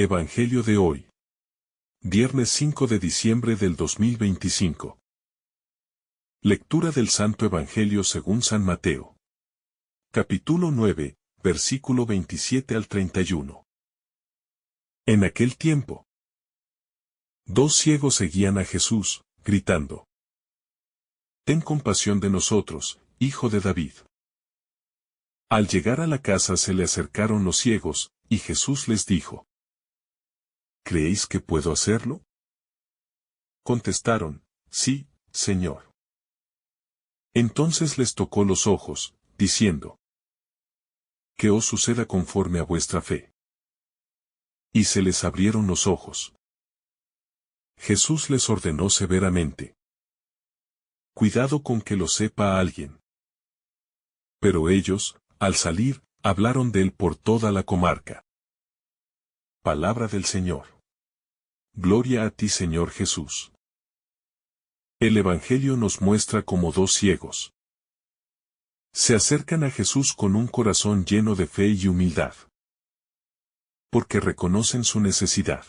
Evangelio de hoy. Viernes 5 de diciembre del 2025. Lectura del Santo Evangelio según San Mateo. Capítulo 9, versículo 27 al 31. En aquel tiempo, dos ciegos seguían a Jesús, gritando: «Ten compasión de nosotros, Hijo de David». Al llegar a la casa se le acercaron los ciegos, y Jesús les dijo: «¿Creéis que puedo hacerlo?». Contestaron: «Sí, Señor». Entonces les tocó los ojos, diciendo: «Que os suceda conforme a vuestra fe». Y se les abrieron los ojos. Jesús les ordenó severamente: «Cuidado con que lo sepa alguien». Pero ellos, al salir, hablaron de él por toda la comarca. Palabra del Señor. Gloria a ti, Señor Jesús. El Evangelio nos muestra como dos ciegos se acercan a Jesús con un corazón lleno de fe y humildad, porque reconocen su necesidad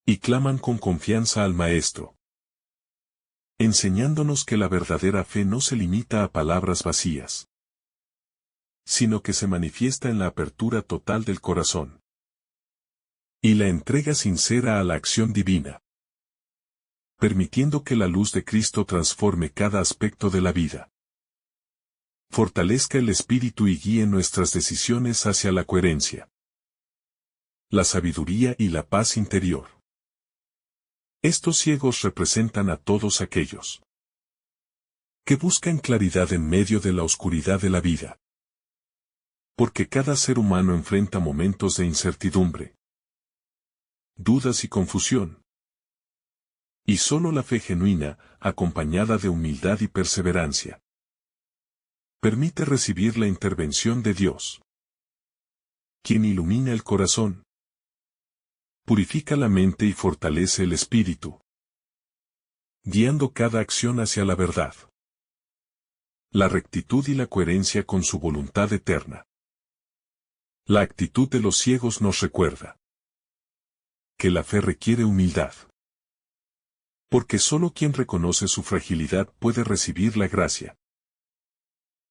y claman con confianza al Maestro, enseñándonos que la verdadera fe no se limita a palabras vacías, sino que se manifiesta en la apertura total del corazón y la entrega sincera a la acción divina, permitiendo que la luz de Cristo transforme cada aspecto de la vida, fortalezca el espíritu y guíe nuestras decisiones hacia la coherencia, la sabiduría y la paz interior. Estos ciegos representan a todos aquellos que buscan claridad en medio de la oscuridad de la vida, porque cada ser humano enfrenta momentos de incertidumbre, dudas y confusión. Y solo la fe genuina, acompañada de humildad y perseverancia, permite recibir la intervención de Dios, quien ilumina el corazón, purifica la mente y fortalece el espíritu, guiando cada acción hacia la verdad, la rectitud y la coherencia con su voluntad eterna. La actitud de los ciegos nos recuerda que la fe requiere humildad, porque solo quien reconoce su fragilidad puede recibir la gracia,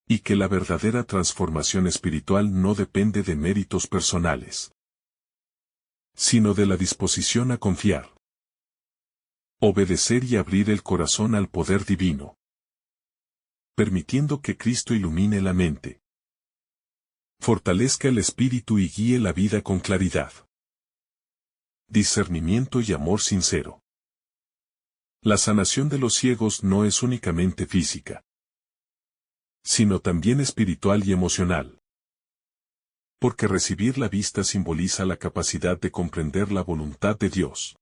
y que la verdadera transformación espiritual no depende de méritos personales, sino de la disposición a confiar, obedecer y abrir el corazón al poder divino, permitiendo que Cristo ilumine la mente, fortalezca el espíritu y guíe la vida con claridad, discernimiento y amor sincero. La sanación de los ciegos no es únicamente física, sino también espiritual y emocional, porque recibir la vista simboliza la capacidad de comprender la voluntad de Dios,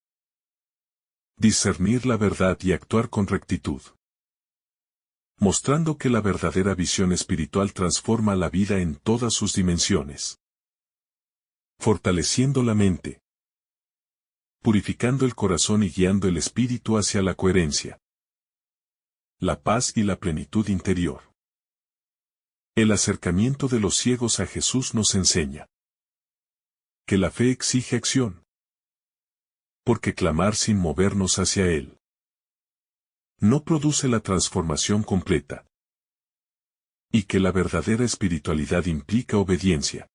discernir la verdad y actuar con rectitud, mostrando que la verdadera visión espiritual transforma la vida en todas sus dimensiones, fortaleciendo la mente, purificando el corazón y guiando el espíritu hacia la coherencia, la paz y la plenitud interior. El acercamiento de los ciegos a Jesús nos enseña que la fe exige acción, porque clamar sin movernos hacia Él no produce la transformación completa, y que la verdadera espiritualidad implica obediencia,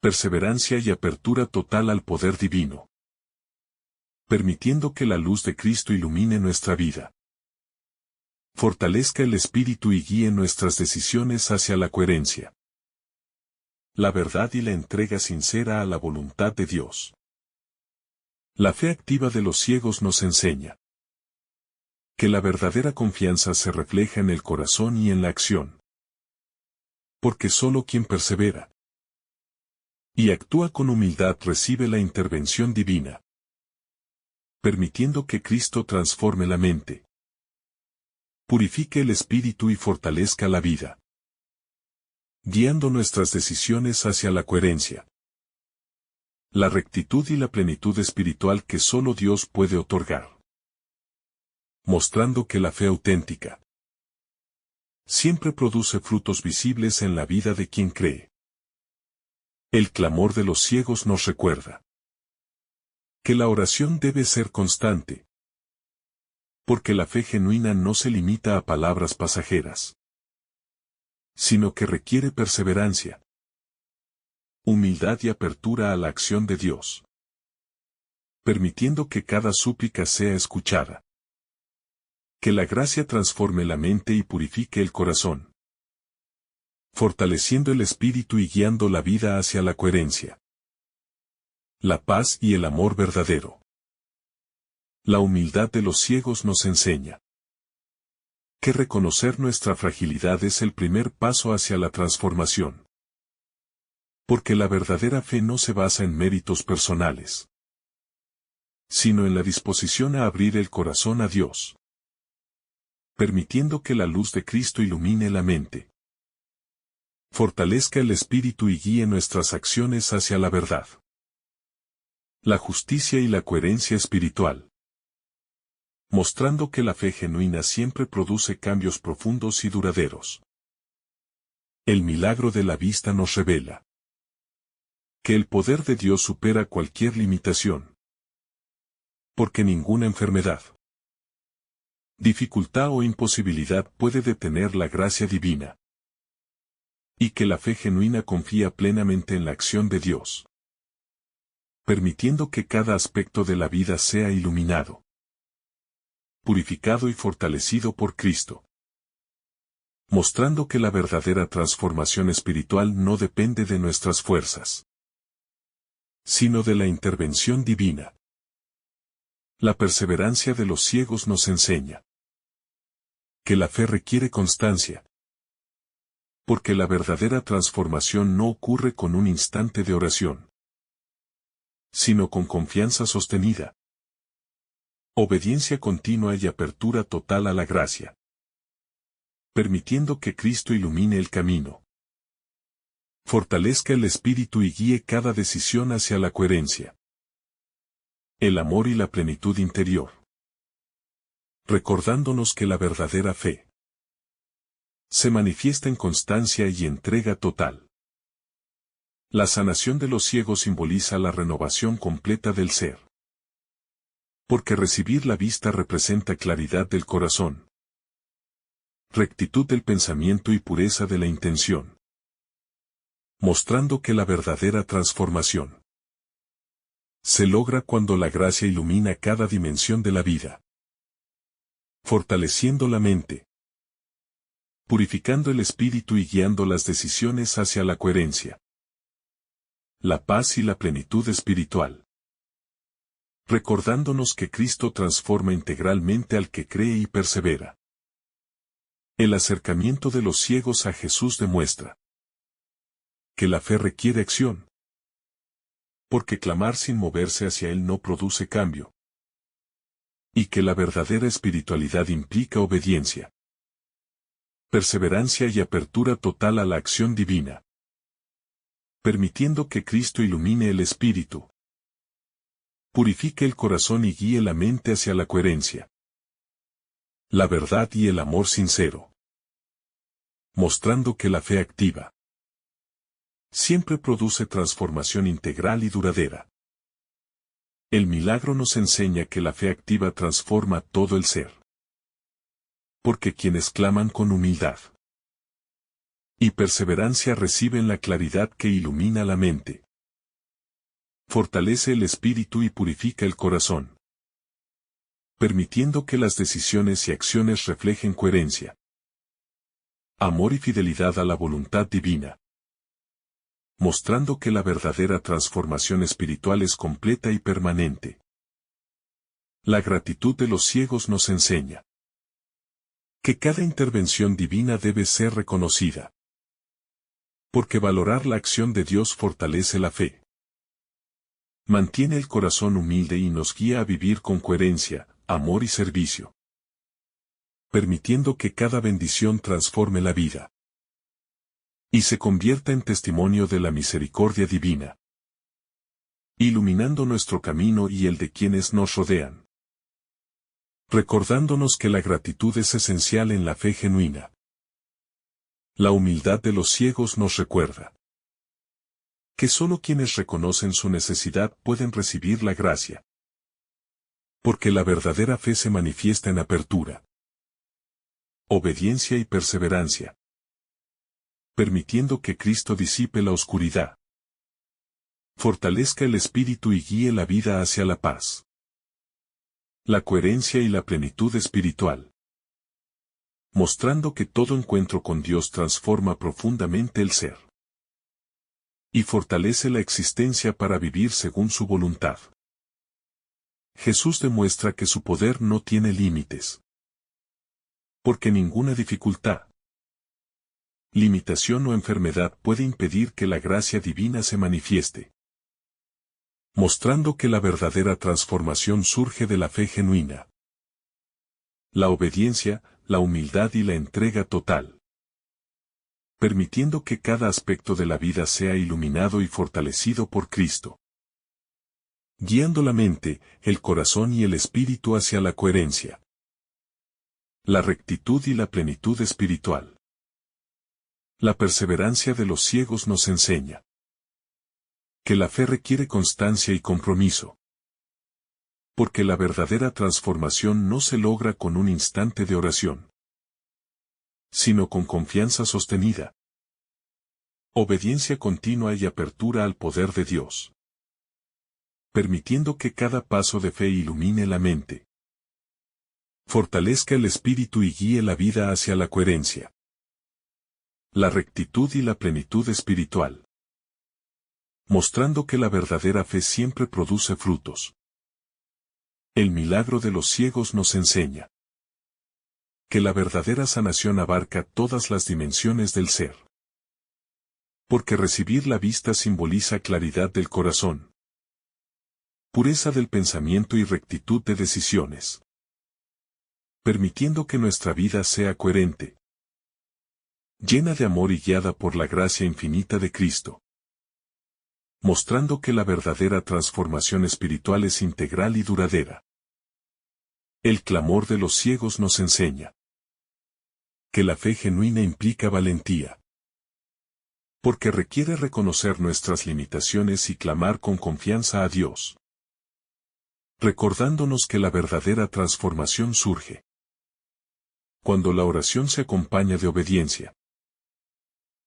perseverancia y apertura total al poder divino, permitiendo que la luz de Cristo ilumine nuestra vida, fortalezca el espíritu y guíe nuestras decisiones hacia la coherencia, la verdad y la entrega sincera a la voluntad de Dios. La fe activa de los ciegos nos enseña que la verdadera confianza se refleja en el corazón y en la acción, porque solo quien persevera y actúa con humildad recibe la intervención divina, permitiendo que Cristo transforme la mente, purifique el espíritu y fortalezca la vida, guiando nuestras decisiones hacia la coherencia, la rectitud y la plenitud espiritual que solo Dios puede otorgar, mostrando que la fe auténtica siempre produce frutos visibles en la vida de quien cree. El clamor de los ciegos nos recuerda que la oración debe ser constante, porque la fe genuina no se limita a palabras pasajeras, sino que requiere perseverancia, humildad y apertura a la acción de Dios, permitiendo que cada súplica sea escuchada. Que la gracia transforme la mente y purifique el corazón, fortaleciendo el espíritu y guiando la vida hacia la coherencia, la paz y el amor verdadero. La humildad de los ciegos nos enseña que reconocer nuestra fragilidad es el primer paso hacia la transformación. Porque la verdadera fe no se basa en méritos personales, sino en la disposición a abrir el corazón a Dios, permitiendo que la luz de Cristo ilumine la mente, fortalezca el espíritu y guíe nuestras acciones hacia la verdad, la justicia y la coherencia espiritual, mostrando que la fe genuina siempre produce cambios profundos y duraderos. El milagro de la vista nos revela que el poder de Dios supera cualquier limitación, porque ninguna enfermedad, dificultad o imposibilidad puede detener la gracia divina, y que la fe genuina confía plenamente en la acción de Dios, permitiendo que cada aspecto de la vida sea iluminado, purificado y fortalecido por Cristo, mostrando que la verdadera transformación espiritual no depende de nuestras fuerzas, sino de la intervención divina. La perseverancia de los ciegos nos enseña que la fe requiere constancia, porque la verdadera transformación no ocurre con un instante de oración, sino con confianza sostenida, obediencia continua y apertura total a la gracia, permitiendo que Cristo ilumine el camino, fortalezca el espíritu y guíe cada decisión hacia la coherencia, el amor y la plenitud interior, recordándonos que la verdadera fe se manifiesta en constancia y entrega total. La sanación de los ciegos simboliza la renovación completa del ser, porque recibir la vista representa claridad del corazón, rectitud del pensamiento y pureza de la intención, mostrando que la verdadera transformación se logra cuando la gracia ilumina cada dimensión de la vida, fortaleciendo la mente, purificando el espíritu y guiando las decisiones hacia la coherencia, la paz y la plenitud espiritual, recordándonos que Cristo transforma integralmente al que cree y persevera. El acercamiento de los ciegos a Jesús demuestra que la fe requiere acción, porque clamar sin moverse hacia Él no produce cambio, y que la verdadera espiritualidad implica obediencia, perseverancia y apertura total a la acción divina, permitiendo que Cristo ilumine el espíritu, purifique el corazón y guíe la mente hacia la coherencia, la verdad y el amor sincero, mostrando que la fe activa siempre produce transformación integral y duradera. El milagro nos enseña que la fe activa transforma todo el ser, porque quienes claman con humildad y perseverancia reciben la claridad que ilumina la mente, fortalece el espíritu y purifica el corazón, permitiendo que las decisiones y acciones reflejen coherencia, amor y fidelidad a la voluntad divina, mostrando que la verdadera transformación espiritual es completa y permanente. La gratitud de los ciegos nos enseña que cada intervención divina debe ser reconocida, porque valorar la acción de Dios fortalece la fe, mantiene el corazón humilde y nos guía a vivir con coherencia, amor y servicio, permitiendo que cada bendición transforme la vida y se convierta en testimonio de la misericordia divina, iluminando nuestro camino y el de quienes nos rodean, recordándonos que la gratitud es esencial en la fe genuina. La humildad de los ciegos nos recuerda que solo quienes reconocen su necesidad pueden recibir la gracia. Porque la verdadera fe se manifiesta en apertura, obediencia y perseverancia, permitiendo que Cristo disipe la oscuridad, fortalezca el espíritu y guíe la vida hacia la paz, la coherencia y la plenitud espiritual, mostrando que todo encuentro con Dios transforma profundamente el ser y fortalece la existencia para vivir según su voluntad. Jesús demuestra que su poder no tiene límites, porque ninguna dificultad, limitación o enfermedad puede impedir que la gracia divina se manifieste, mostrando que la verdadera transformación surge de la fe genuina, la obediencia, la humildad y la entrega total, permitiendo que cada aspecto de la vida sea iluminado y fortalecido por Cristo, guiando la mente, el corazón y el espíritu hacia la coherencia, la rectitud y la plenitud espiritual. La perseverancia de los ciegos nos enseña que la fe requiere constancia y compromiso, porque la verdadera transformación no se logra con un instante de oración, sino con confianza sostenida, obediencia continua y apertura al poder de Dios, permitiendo que cada paso de fe ilumine la mente, fortalezca el espíritu y guíe la vida hacia la coherencia, la rectitud y la plenitud espiritual, mostrando que la verdadera fe siempre produce frutos. El milagro de los ciegos nos enseña que la verdadera sanación abarca todas las dimensiones del ser, porque recibir la vista simboliza claridad del corazón, pureza del pensamiento y rectitud de decisiones, permitiendo que nuestra vida sea coherente, llena de amor y guiada por la gracia infinita de Cristo, mostrando que la verdadera transformación espiritual es integral y duradera. El clamor de los ciegos nos enseña que la fe genuina implica valentía, porque requiere reconocer nuestras limitaciones y clamar con confianza a Dios, recordándonos que la verdadera transformación surge cuando la oración se acompaña de obediencia,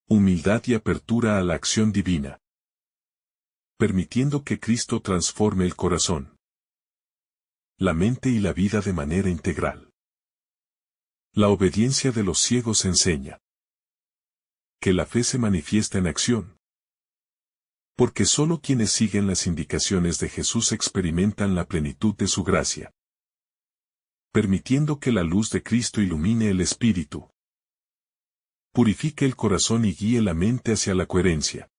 humildad y apertura a la acción divina, permitiendo que Cristo transforme el corazón, la mente y la vida de manera integral. La obediencia de los ciegos enseña que la fe se manifiesta en acción, porque solo quienes siguen las indicaciones de Jesús experimentan la plenitud de su gracia, permitiendo que la luz de Cristo ilumine el espíritu, purifique el corazón y guíe la mente hacia la coherencia,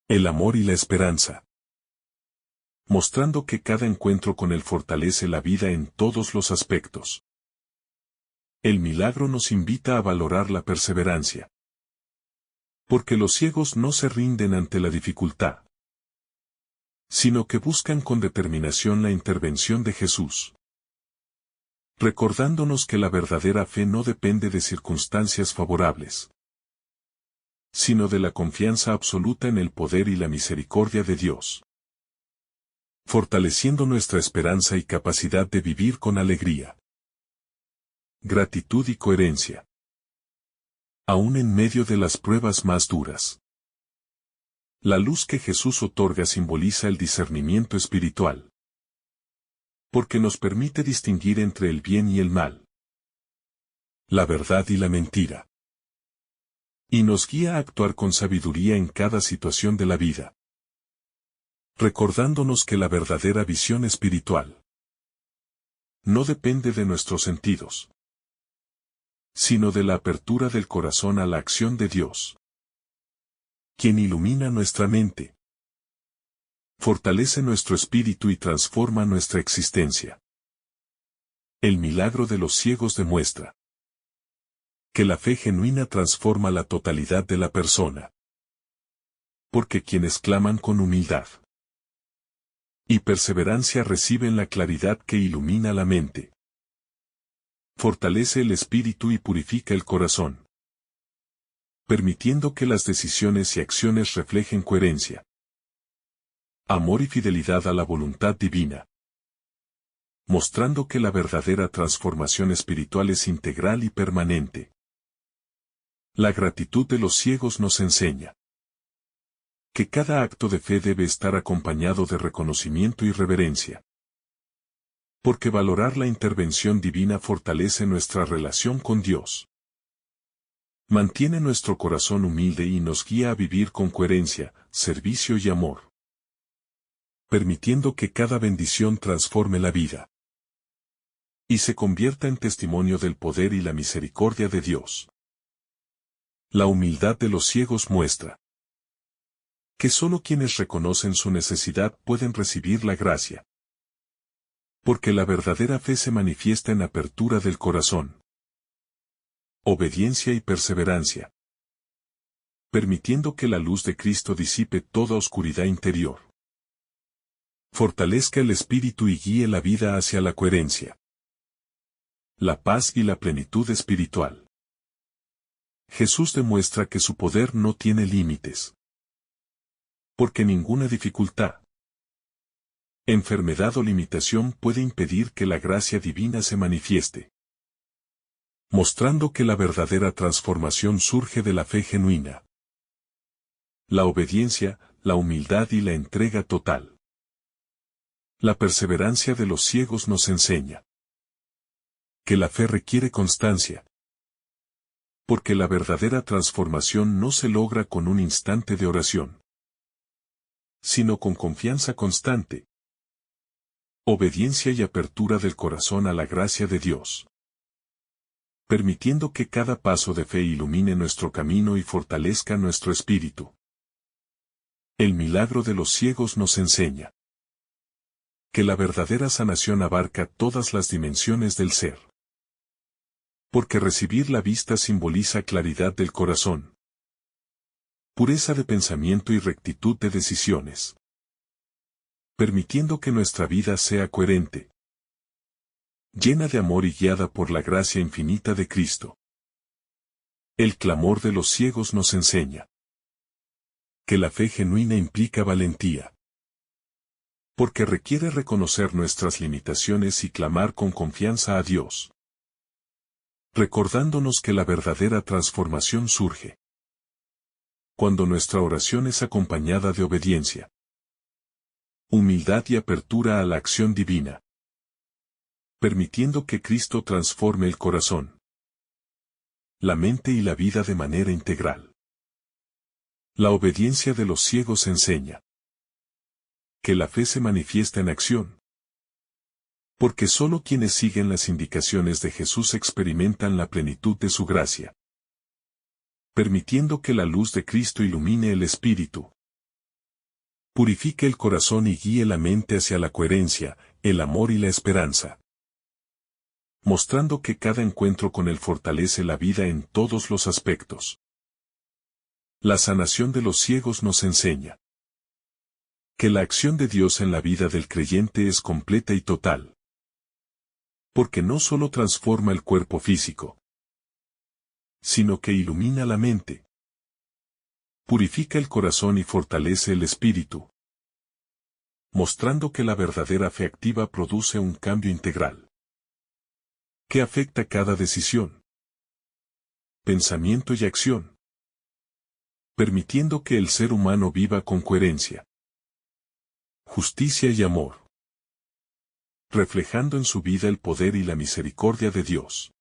el amor y la esperanza, mostrando que cada encuentro con Él fortalece la vida en todos los aspectos. El milagro nos invita a valorar la perseverancia, porque los ciegos no se rinden ante la dificultad, sino que buscan con determinación la intervención de Jesús, recordándonos que la verdadera fe no depende de circunstancias favorables, sino de la confianza absoluta en el poder y la misericordia de Dios, fortaleciendo nuestra esperanza y capacidad de vivir con alegría, gratitud y coherencia, aún en medio de las pruebas más duras. La luz que Jesús otorga simboliza el discernimiento espiritual, porque nos permite distinguir entre el bien y el mal, la verdad y la mentira, y nos guía a actuar con sabiduría en cada situación de la vida, recordándonos que la verdadera visión espiritual no depende de nuestros sentidos, sino de la apertura del corazón a la acción de Dios, quien ilumina nuestra mente, fortalece nuestro espíritu y transforma nuestra existencia. El milagro de los ciegos demuestra que la fe genuina transforma la totalidad de la persona, porque quienes claman con humildad y perseverancia reciben la claridad que ilumina la mente, fortalece el espíritu y purifica el corazón, permitiendo que las decisiones y acciones reflejen coherencia, amor y fidelidad a la voluntad divina, mostrando que la verdadera transformación espiritual es integral y permanente. La gratitud de los ciegos nos enseña que cada acto de fe debe estar acompañado de reconocimiento y reverencia, porque valorar la intervención divina fortalece nuestra relación con Dios. Mantiene nuestro corazón humilde y nos guía a vivir con coherencia, servicio y amor, permitiendo que cada bendición transforme la vida y se convierta en testimonio del poder y la misericordia de Dios. La humildad de los ciegos muestra que solo quienes reconocen su necesidad pueden recibir la gracia, porque la verdadera fe se manifiesta en apertura del corazón, obediencia y perseverancia, permitiendo que la luz de Cristo disipe toda oscuridad interior, fortalezca el espíritu y guíe la vida hacia la coherencia, la paz y la plenitud espiritual. Jesús demuestra que su poder no tiene límites, porque ninguna dificultad, enfermedad o limitación puede impedir que la gracia divina se manifieste, mostrando que la verdadera transformación surge de la fe genuina, la obediencia, la humildad y la entrega total. La perseverancia de los ciegos nos enseña que la fe requiere constancia, porque la verdadera transformación no se logra con un instante de oración, sino con confianza constante, obediencia y apertura del corazón a la gracia de Dios, permitiendo que cada paso de fe ilumine nuestro camino y fortalezca nuestro espíritu. El milagro de los ciegos nos enseña que la verdadera sanación abarca todas las dimensiones del ser, porque recibir la vista simboliza claridad del corazón, pureza de pensamiento y rectitud de decisiones, permitiendo que nuestra vida sea coherente, llena de amor y guiada por la gracia infinita de Cristo. El clamor de los ciegos nos enseña que la fe genuina implica valentía, porque requiere reconocer nuestras limitaciones y clamar con confianza a Dios, recordándonos que la verdadera transformación surge cuando nuestra oración es acompañada de obediencia, humildad y apertura a la acción divina, permitiendo que Cristo transforme el corazón, la mente y la vida de manera integral. La obediencia de los ciegos enseña que la fe se manifiesta en acción, porque solo quienes siguen las indicaciones de Jesús experimentan la plenitud de su gracia, permitiendo que la luz de Cristo ilumine el espíritu, purifique el corazón y guíe la mente hacia la coherencia, el amor y la esperanza, mostrando que cada encuentro con Él fortalece la vida en todos los aspectos. La sanación de los ciegos nos enseña que la acción de Dios en la vida del creyente es completa y total, porque no solo transforma el cuerpo físico, sino que ilumina la mente, purifica el corazón y fortalece el espíritu, mostrando que la verdadera fe activa produce un cambio integral, que afecta cada decisión, pensamiento y acción, permitiendo que el ser humano viva con coherencia, justicia y amor, reflejando en su vida el poder y la misericordia de Dios.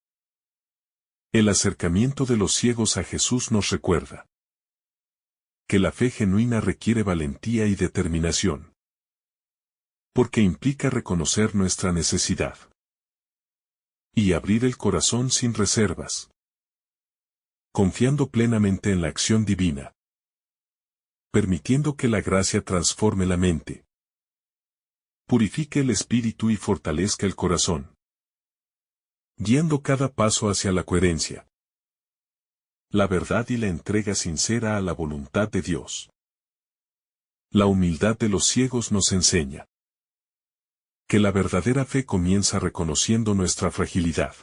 El acercamiento de los ciegos a Jesús nos recuerda que la fe genuina requiere valentía y determinación, porque implica reconocer nuestra necesidad y abrir el corazón sin reservas, confiando plenamente en la acción divina, permitiendo que la gracia transforme la mente, purifique el espíritu y fortalezca el corazón, guiando cada paso hacia la coherencia, la verdad y la entrega sincera a la voluntad de Dios. La humildad de los ciegos nos enseña que la verdadera fe comienza reconociendo nuestra fragilidad,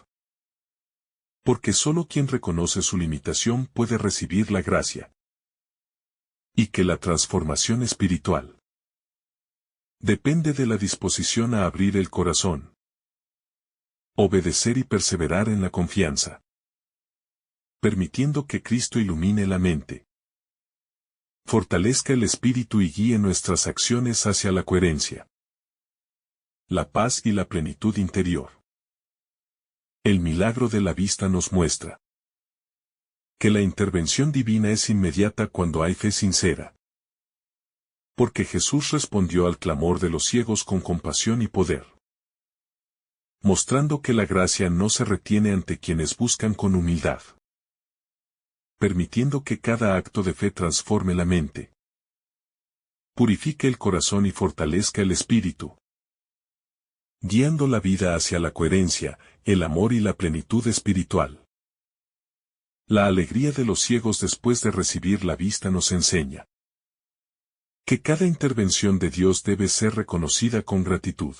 Porque solo quien reconoce su limitación puede recibir la gracia. Y que la transformación espiritual depende de la disposición a abrir el corazón, obedecer y perseverar en la confianza, permitiendo que Cristo ilumine la mente, fortalezca el espíritu y guíe nuestras acciones hacia la coherencia, la paz y la plenitud interior. El milagro de la vista nos muestra que la intervención divina es inmediata cuando hay fe sincera. Porque Jesús respondió al clamor de los ciegos con compasión y poder, mostrando que la gracia no se retiene ante quienes buscan con humildad, permitiendo que cada acto de fe transforme la mente, purifique el corazón y fortalezca el espíritu, guiando la vida hacia la coherencia, el amor y la plenitud espiritual. La alegría de los ciegos después de recibir la vista nos enseña que cada intervención de Dios debe ser reconocida con gratitud.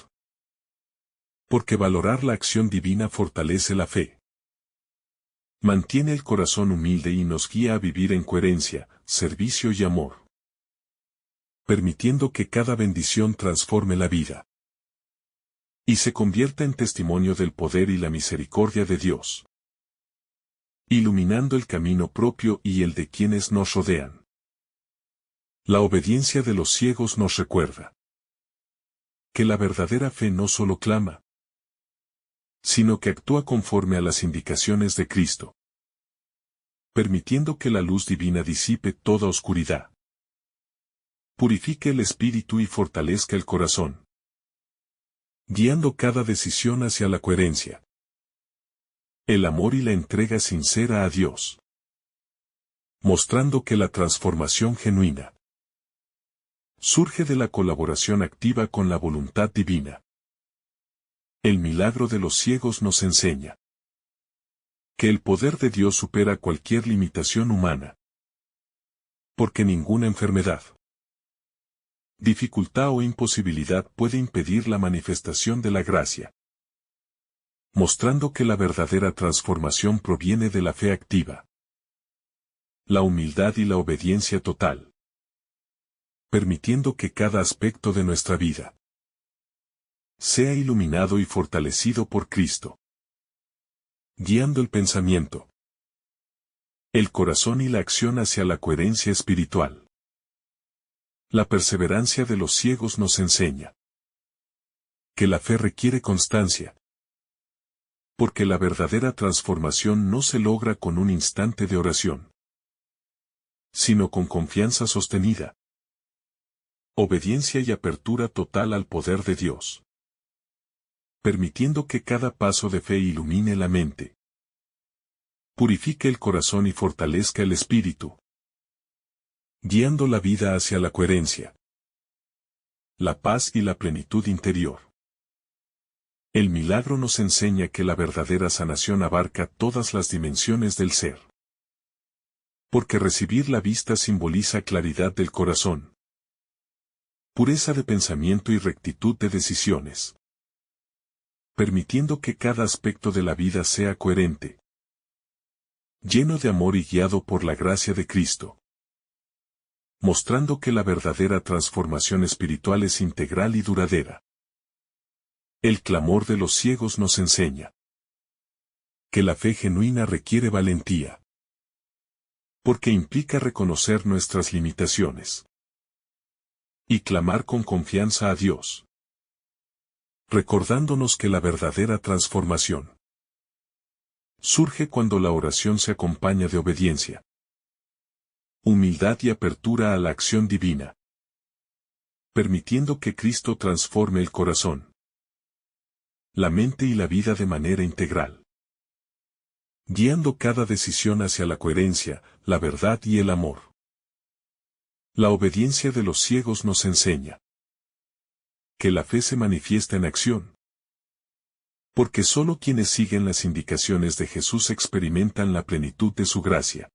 Porque valorar la acción divina fortalece la fe, mantiene el corazón humilde y nos guía a vivir en coherencia, servicio y amor, permitiendo que cada bendición transforme la vida y se convierta en testimonio del poder y la misericordia de Dios, iluminando el camino propio y el de quienes nos rodean. La obediencia de los ciegos nos recuerda que la verdadera fe no solo clama, sino que actúa conforme a las indicaciones de Cristo, permitiendo que la luz divina disipe toda oscuridad, purifique el espíritu y fortalezca el corazón, guiando cada decisión hacia la coherencia, el amor y la entrega sincera a Dios, mostrando que la transformación genuina surge de la colaboración activa con la voluntad divina. El milagro de los ciegos nos enseña que el poder de Dios supera cualquier limitación humana, porque ninguna enfermedad, dificultad o imposibilidad puede impedir la manifestación de la gracia, mostrando que la verdadera transformación proviene de la fe activa, la humildad y la obediencia total, permitiendo que cada aspecto de nuestra vida sea iluminado y fortalecido por Cristo, guiando el pensamiento, el corazón y la acción hacia la coherencia espiritual. La perseverancia de los ciegos nos enseña que la fe requiere constancia, porque la verdadera transformación no se logra con un instante de oración, sino con confianza sostenida, obediencia y apertura total al poder de Dios, permitiendo que cada paso de fe ilumine la mente, purifique el corazón y fortalezca el espíritu, guiando la vida hacia la coherencia, la paz y la plenitud interior. El milagro nos enseña que la verdadera sanación abarca todas las dimensiones del ser, porque recibir la vista simboliza claridad del corazón, pureza de pensamiento y rectitud de decisiones, permitiendo que cada aspecto de la vida sea coherente, lleno de amor y guiado por la gracia de Cristo, mostrando que la verdadera transformación espiritual es integral y duradera. El clamor de los ciegos nos enseña que la fe genuina requiere valentía, porque implica reconocer nuestras limitaciones y clamar con confianza a Dios, recordándonos que la verdadera transformación surge cuando la oración se acompaña de obediencia, humildad y apertura a la acción divina, permitiendo que Cristo transforme el corazón, la mente y la vida de manera integral, guiando cada decisión hacia la coherencia, la verdad y el amor. La obediencia de los ciegos nos enseña que la fe se manifiesta en acción, porque solo quienes siguen las indicaciones de Jesús experimentan la plenitud de su gracia,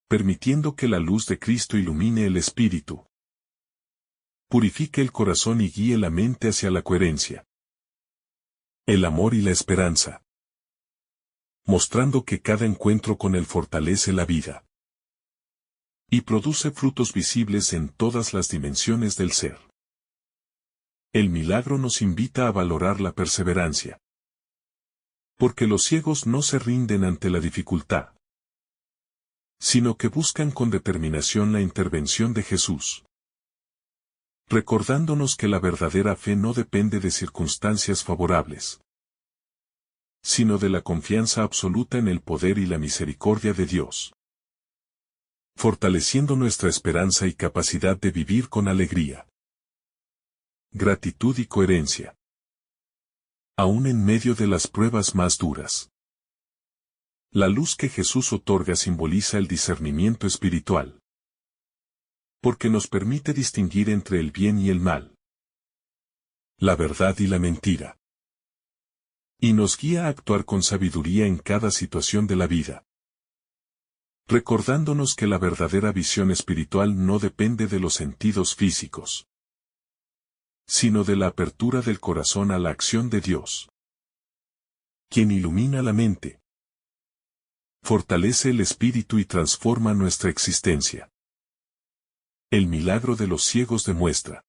permitiendo que la luz de Cristo ilumine el espíritu, purifique el corazón y guíe la mente hacia la coherencia, el amor y la esperanza. mostrando que cada encuentro con Él fortalece la vida y produce frutos visibles en todas las dimensiones del ser. El milagro nos invita a valorar la perseverancia, porque los ciegos no se rinden ante la dificultad, sino que buscan con determinación la intervención de Jesús, recordándonos que la verdadera fe no depende de circunstancias favorables, sino de la confianza absoluta en el poder y la misericordia de Dios, fortaleciendo nuestra esperanza y capacidad de vivir con alegría, gratitud y coherencia, aún en medio de las pruebas más duras. La luz que Jesús otorga simboliza el discernimiento espiritual, porque nos permite distinguir entre el bien y el mal, la verdad y la mentira, y nos guía a actuar con sabiduría en cada situación de la vida, recordándonos que la verdadera visión espiritual no depende de los sentidos físicos, sino de la apertura del corazón a la acción de Dios, quien ilumina la mente, fortalece el espíritu y transforma nuestra existencia. El milagro de los ciegos demuestra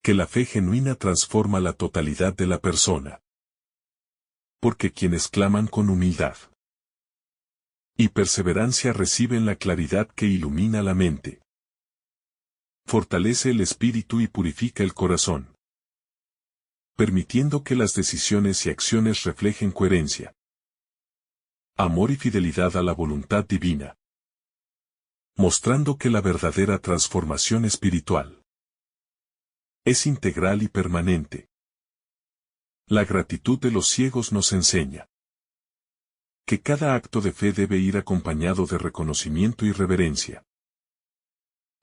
que la fe genuina transforma la totalidad de la persona, porque quienes claman con humildad y perseverancia reciben la claridad que ilumina la mente, fortalece el espíritu y purifica el corazón, permitiendo que las decisiones y acciones reflejen coherencia, amor y fidelidad a la voluntad divina, mostrando que la verdadera transformación espiritual es integral y permanente. La gratitud de los ciegos nos enseña que cada acto de fe debe ir acompañado de reconocimiento y reverencia,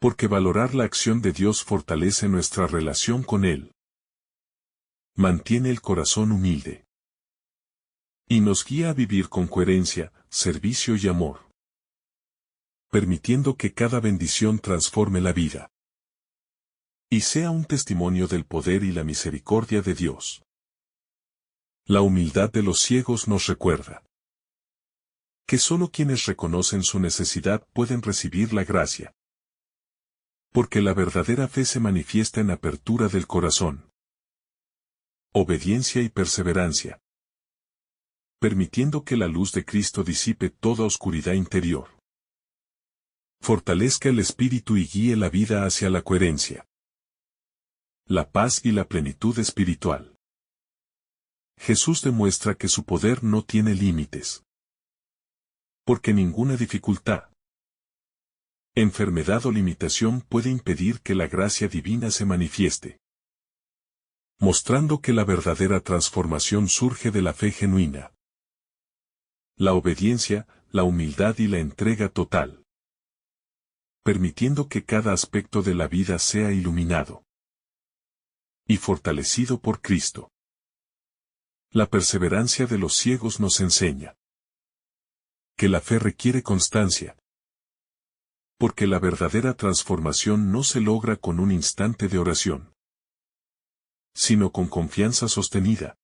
porque valorar la acción de Dios fortalece nuestra relación con Él, mantiene el corazón humilde y nos guía a vivir con coherencia, servicio y amor, permitiendo que cada bendición transforme la vida y sea un testimonio del poder y la misericordia de Dios. La humildad de los ciegos nos recuerda que solo quienes reconocen su necesidad pueden recibir la gracia, porque la verdadera fe se manifiesta en apertura del corazón, obediencia y perseverancia, permitiendo que la luz de Cristo disipe toda oscuridad interior, fortalezca el espíritu y guíe la vida hacia la coherencia, la paz y la plenitud espiritual. Jesús demuestra que su poder no tiene límites, porque ninguna dificultad, enfermedad o limitación puede impedir que la gracia divina se manifieste, mostrando que la verdadera transformación surge de la fe genuina, la obediencia, la humildad y la entrega total, permitiendo que cada aspecto de la vida sea iluminado y fortalecido por Cristo. La perseverancia de los ciegos nos enseña que la fe requiere constancia, porque la verdadera transformación no se logra con un instante de oración, sino con confianza sostenida,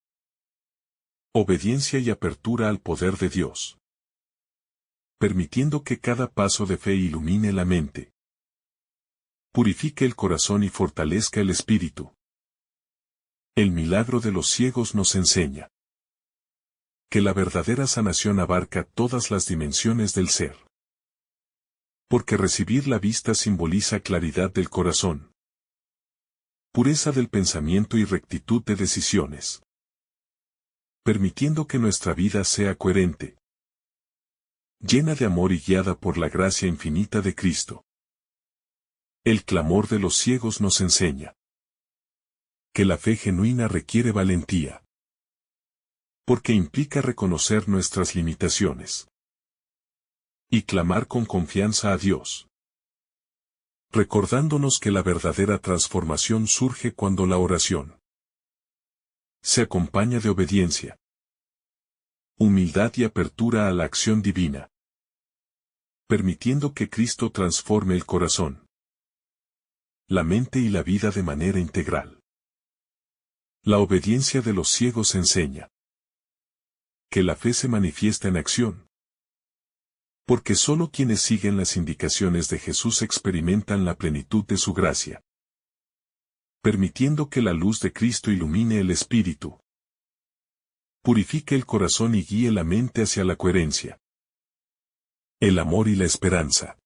obediencia y apertura al poder de Dios, permitiendo que cada paso de fe ilumine la mente, purifique el corazón y fortalezca el espíritu. El milagro de los ciegos nos enseña que la verdadera sanación abarca todas las dimensiones del ser, porque recibir la vista simboliza claridad del corazón, pureza del pensamiento y rectitud de decisiones, permitiendo que nuestra vida sea coherente, llena de amor y guiada por la gracia infinita de Cristo. El clamor de los ciegos nos enseña que la fe genuina requiere valentía, porque implica reconocer nuestras limitaciones y clamar con confianza a Dios, recordándonos que la verdadera transformación surge cuando la oración se acompaña de obediencia, humildad y apertura a la acción divina, permitiendo que Cristo transforme el corazón, la mente y la vida de manera integral. La obediencia de los ciegos enseña que la fe se manifiesta en acción. Porque solo quienes siguen las indicaciones de Jesús experimentan la plenitud de su gracia, permitiendo que la luz de Cristo ilumine el espíritu, purifique el corazón y guíe la mente hacia la coherencia, el amor y la esperanza.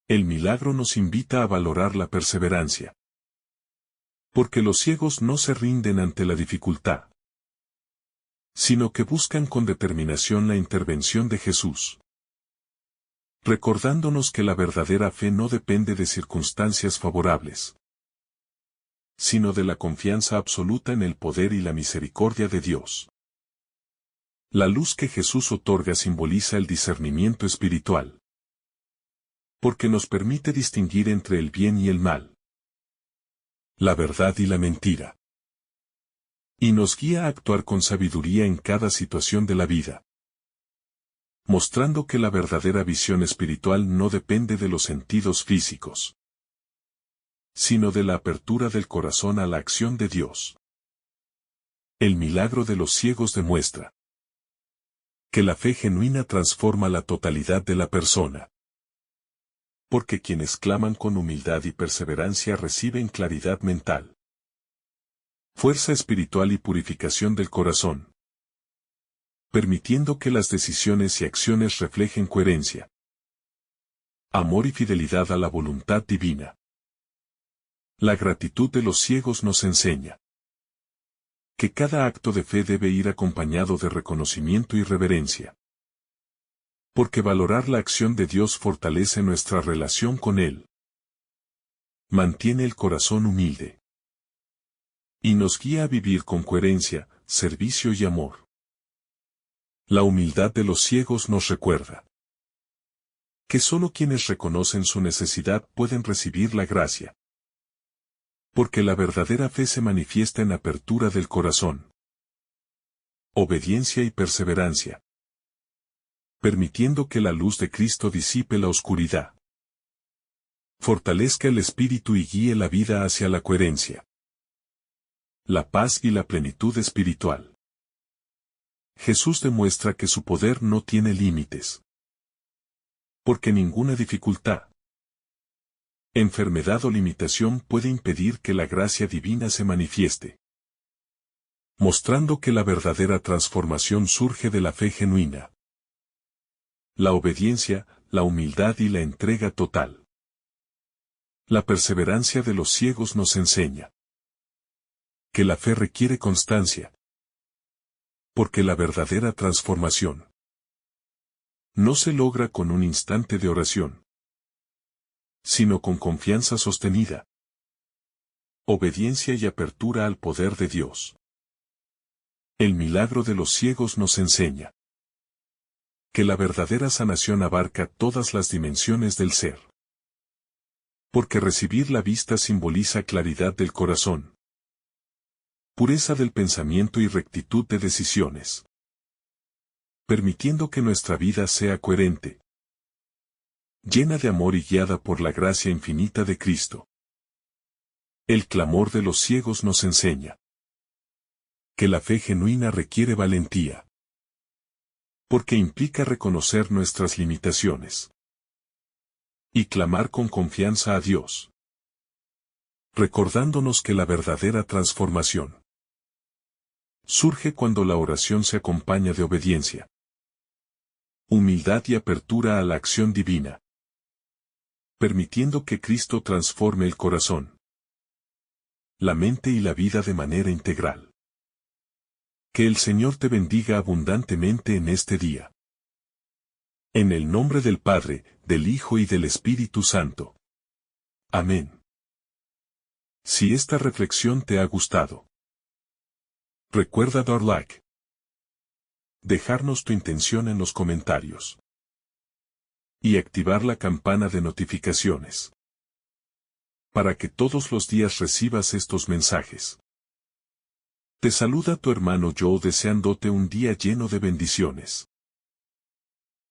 El milagro nos invita a valorar la perseverancia. Porque los ciegos no se rinden ante la dificultad, sino que buscan con determinación la intervención de Jesús, recordándonos que la verdadera fe no depende de circunstancias favorables, sino de la confianza absoluta en el poder y la misericordia de Dios. La luz que Jesús otorga simboliza el discernimiento espiritual, porque nos permite distinguir entre el bien y el mal, la verdad y la mentira, y nos guía a actuar con sabiduría en cada situación de la vida, mostrando que la verdadera visión espiritual no depende de los sentidos físicos, sino de la apertura del corazón a la acción de Dios. El milagro de los ciegos demuestra que la fe genuina transforma la totalidad de la persona. Porque quienes claman con humildad y perseverancia reciben claridad mental, fuerza espiritual y purificación del corazón, permitiendo que las decisiones y acciones reflejen coherencia, amor y fidelidad a la voluntad divina. La gratitud de los ciegos nos enseña que cada acto de fe debe ir acompañado de reconocimiento y reverencia. Porque valorar la acción de Dios fortalece nuestra relación con Él, mantiene el corazón humilde y nos guía a vivir con coherencia, servicio y amor. La humildad de los ciegos nos recuerda que solo quienes reconocen su necesidad pueden recibir la gracia. Porque la verdadera fe se manifiesta en apertura del corazón, obediencia y perseverancia, permitiendo que la luz de Cristo disipe la oscuridad, fortalezca el espíritu y guíe la vida hacia la coherencia, la paz y la plenitud espiritual. Jesús demuestra que su poder no tiene límites. Porque ninguna dificultad, enfermedad o limitación puede impedir que la gracia divina se manifieste, mostrando que la verdadera transformación surge de la fe genuina, la obediencia, la humildad y la entrega total. La perseverancia de los ciegos nos enseña que la fe requiere constancia, porque la verdadera transformación no se logra con un instante de oración, sino con confianza sostenida, obediencia y apertura al poder de Dios. El milagro de los ciegos nos enseña que la verdadera sanación abarca todas las dimensiones del ser. Porque recibir la vista simboliza claridad del corazón, pureza del pensamiento y rectitud de decisiones, permitiendo que nuestra vida sea coherente, llena de amor y guiada por la gracia infinita de Cristo. El clamor de los ciegos nos enseña que la fe genuina requiere valentía, porque implica reconocer nuestras limitaciones y clamar con confianza a Dios, recordándonos que la verdadera transformación surge cuando la oración se acompaña de obediencia, humildad y apertura a la acción divina, permitiendo que Cristo transforme el corazón, la mente y la vida de manera integral. Que el Señor te bendiga abundantemente en este día. En el nombre del Padre, del Hijo y del Espíritu Santo. Amén. Si esta reflexión te ha gustado, recuerda dar like, dejarnos tu intención en los comentarios y activar la campana de notificaciones para que todos los días recibas estos mensajes. Te saluda tu hermano Joe deseándote un día lleno de bendiciones.